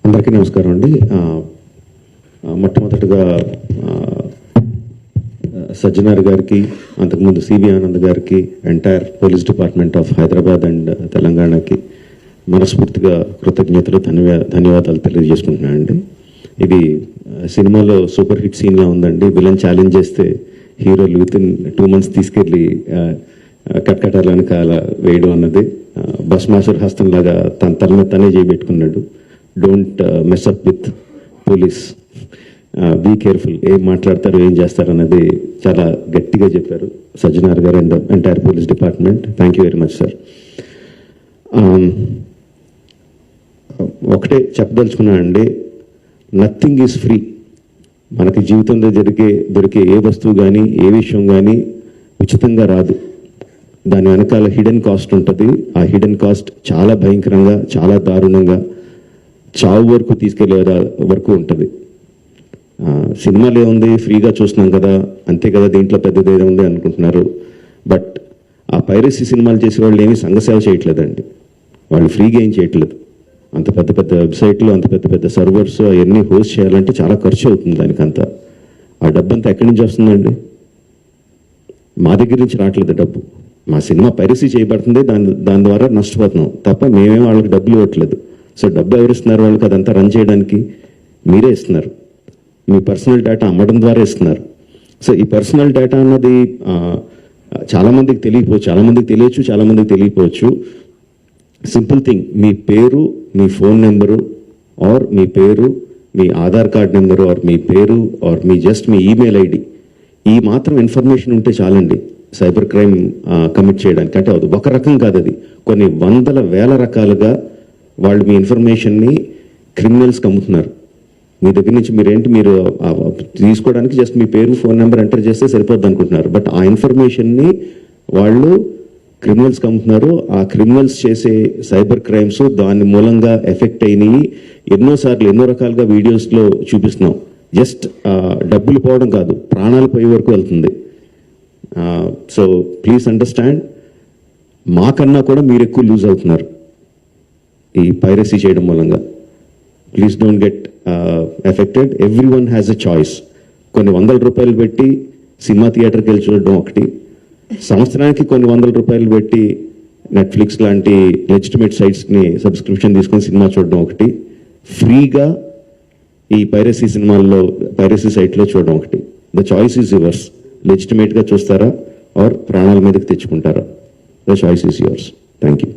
అందరికీ నమస్కారం అండి. మొట్టమొదటిగా సజ్జనార్ గారికి, అంతకుముందు సిబి ఆనంద్ గారికి, entire police department of Hyderabad and తెలంగాణకి మనస్ఫూర్తిగా కృతజ్ఞతలు, ధన్యవాదాలు తెలియజేసుకుంటున్నానండి. ఇది సినిమాలో సూపర్ హిట్ సీన్లా ఉందండి. విలన్ ఛాలెంజ్ చేస్తే హీరోలు వితిన్ 2 months తీసుకెళ్ళి కట్కటాల వెనకాల వేయడం అన్నది బస్మాసుర్ హస్తంలాగా తన తల మీద తనే చేయబెట్టుకున్నాడు. Don't mess up with police, be careful, ఏం మాట్లాడతారు ఏం చేస్తారు అన్నది చాలా గట్టిగా చెప్పారు సజ్జనార్ గారు and entire police department. Thank you very much sir. ఒకటే చెప్పదలుచుకున్నానండి, నథింగ్ ఈజ్ ఫ్రీ. మనకి జీవితంలో దొరికే ఏ వస్తువు కానీ ఏ విషయం కానీ ఉచితంగా రాదు. దాని వెనకాల హిడెన్ కాస్ట్ ఉంటుంది. ఆ హిడెన్ కాస్ట్ చాలా భయంకరంగా, చాలా దారుణంగా, చావు వరకు తీసుకెళ్లే వరకు ఉంటుంది. సినిమాలు ఏముంది, ఫ్రీగా చూస్తున్నాం కదా, అంతే కదా, దీంట్లో పెద్దది ఏదో ఉంది అనుకుంటున్నారు. బట్ ఆ పైరసీ సినిమాలు చేసే వాళ్ళు ఏమీ సంఘసేవ చేయట్లేదండి. వాళ్ళు ఫ్రీగా ఏం చేయట్లేదు. అంత పెద్ద పెద్ద వెబ్సైట్లు, అంత పెద్ద పెద్ద సర్వర్స్ అవన్నీ హోస్ట్ చేయాలంటే చాలా ఖర్చు అవుతుంది. దానికంతా ఆ డబ్బు అంతా ఎక్కడి నుంచి వస్తుందండి? మా దగ్గర నుంచి రావట్లేదు డబ్బు. మా సినిమా పైరసీ చేయబడుతుంది, దాని ద్వారా నష్టపోతున్నాం తప్ప మేమేం వాళ్ళకి డబ్బులు ఇవ్వట్లేదు. సో డబ్బు ఎవరు ఇస్తున్నారు వాళ్ళకి? అదంతా రన్ చేయడానికి మీరే ఇస్తున్నారు. మీ పర్సనల్ డేటా అమ్మడం ద్వారా ఇస్తున్నారు. సో ఈ పర్సనల్ డేటా అన్నది చాలామందికి తెలియకపోవచ్చు, చాలామందికి తెలియచ్చు, చాలామందికి తెలియకపోవచ్చు. సింపుల్ థింగ్, మీ పేరు, మీ ఫోన్ నెంబరు, ఆర్ మీ పేరు, మీ ఆధార్ కార్డ్ నెంబరు, ఆర్ మీ పేరు, ఆర్ మీ జస్ట్ మీ ఈమెయిల్ ఐడి, ఈ మాత్రం ఇన్ఫర్మేషన్ ఉంటే చాలండి సైబర్ క్రైమ్ కమిట్ చేయడానికి. అంటే అది ఒక రకం కాదు, అది కొన్ని వందల వేల రకాలుగా వాళ్ళు మీ ఇన్ఫర్మేషన్ని క్రిమినల్స్కి అమ్ముతున్నారు. మీ దగ్గర నుంచి మీరు తీసుకోవడానికి జస్ట్ మీ పేరు, ఫోన్ నెంబర్ ఎంటర్ చేస్తే సరిపోద్ది అనుకుంటున్నారు. బట్ ఆ ఇన్ఫర్మేషన్ని వాళ్ళు క్రిమినల్స్కి అమ్ముతున్నారు. ఆ క్రిమినల్స్ చేసే సైబర్ క్రైమ్స్ దాని మూలంగా ఎఫెక్ట్ అయినాయి. ఎన్నోసార్లు ఎన్నో రకాలుగా వీడియోస్లో చూపిస్తున్నాం. జస్ట్ డబ్బులు పోవడం కాదు, ప్రాణాలు పోయే వరకు వెళ్తుంది. సో ప్లీజ్ అండర్స్టాండ్, మాకన్నా కూడా మీరు ఎక్కువ లూజ్ అవుతున్నారు ఈ పైరసీ చేయడం మూలంగా. Please don't get affected. Every one has a choice. కొన్ని ₹100 పెట్టి సినిమా థియేటర్కి వెళ్ళి చూడడం ఒకటి, సంవత్సరానికి కొన్ని ₹100 పెట్టి నెట్ఫ్లిక్స్ లాంటి లెజిటిమేట్ సైట్స్ని సబ్స్క్రిప్షన్ తీసుకొని సినిమా చూడడం ఒకటి, ఫ్రీగా ఈ పైరసీ సైట్లో చూడడం ఒకటి. The choice is yours. లెజిటిమేట్గా చూస్తారా ఆర్ ప్రాణాల మీదకి తెచ్చుకుంటారా? The choice is yours. Thank you.